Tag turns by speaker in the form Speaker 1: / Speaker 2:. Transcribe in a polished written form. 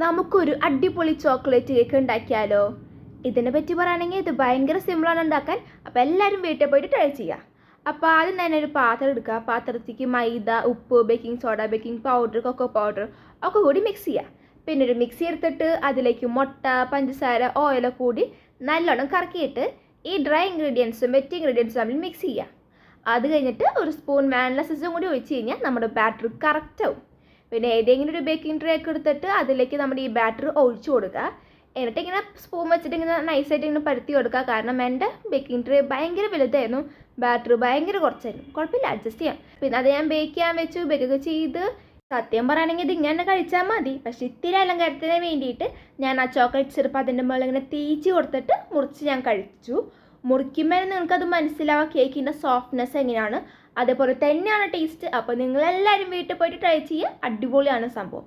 Speaker 1: നമുക്കൊരു അടിപൊളി chocolate cake ഉണ്ടാക്കിയാലോ? ഇതിനെ പറ്റി പറയുകയാണെങ്കിൽ ഇത് ഭയങ്കര സിമ്പിളാണ് ഉണ്ടാക്കാൻ. അപ്പോൾ എല്ലാവരും വീട്ടിൽ പോയിട്ട് ട്രൈ ചെയ്യുക. അപ്പോൾ ആദ്യം തന്നെ ഒരു പാത്രം എടുക്കുക. പാത്രത്തേക്ക് മൈദ, ഉപ്പ്, baking soda, baking powder, cocoa powder ഒക്കെ കൂടി മിക്സ് ചെയ്യുക. പിന്നെ ഒരു മിക്സി എടുത്തിട്ട് അതിലേക്ക് മുട്ട, പഞ്ചസാര, ഓയിലൊക്കെ കൂടി നല്ലോണം കറക്കിയിട്ട് ഈ ഡ്രൈ ഇൻഗ്രീഡിയൻസും വെറ്റ് ഇൻഗ്രീഡിയൻസും തമ്മിൽ മിക്സ് ചെയ്യുക. അത് കഴിഞ്ഞിട്ട് ഒരു സ്പൂൺ വാനില എസൻസും കൂടി ഒഴിച്ച് കഴിഞ്ഞാൽ നമ്മുടെ ബാറ്റർ കറക്റ്റ് ആവും. പിന്നെ ഏതെങ്കിലും ഒരു ബേക്കിംഗ് ട്രേ ഒക്കെ എടുത്തിട്ട് അതിലേക്ക് നമ്മുടെ ഈ ബാറ്റർ ഒഴിച്ചു കൊടുക്കുക. എന്നിട്ട് ഇങ്ങനെ സ്പൂൺ വെച്ചിട്ട് ഇങ്ങനെ നൈസായിട്ട് ഇങ്ങനെ പരത്തി കൊടുക്കുക. കാരണം എൻ്റെ ബേക്കിംഗ് ട്രേ ഭയങ്കര വലുതായിരുന്നു, ബാറ്റർ ഭയങ്കര കുറച്ചായിരുന്നു. കുഴപ്പമില്ല, അഡ്ജസ്റ്റ് ചെയ്യാം. പിന്നെ അത് ഞാൻ ബേക്ക് ചെയ്യാൻ വെച്ചു, ബേക്കൊക്കെ ചെയ്ത്. സത്യം പറയുകയാണെങ്കിൽ ഇത് ഇങ്ങനെ കഴിച്ചാൽ മതി. പക്ഷേ ഇത്തിരി അലങ്കാരത്തിന് വേണ്ടിയിട്ട് ഞാൻ ആ ചോക്ലേറ്റ് സിറപ്പ് അതിൻ്റെ മുകളിൽ ഇങ്ങനെ തേച്ച് കൊടുത്തിട്ട് മുറിച്ച് ഞാൻ കഴിച്ചു. മുറിക്കുമ്പോൾ നിങ്ങൾക്കത് മനസ്സിലാവുക കേക്കിൻ്റെ സോഫ്റ്റ്നെസ് എങ്ങനെയാണ്. അതേപോലെ തന്നെയാണ് ടേസ്റ്റ്. അപ്പോൾ നിങ്ങളെല്ലാവരും വീട്ടിൽ പോയിട്ട് ട്രൈ ചെയ്യുക. അടിപൊളിയാണ് സംഭവം.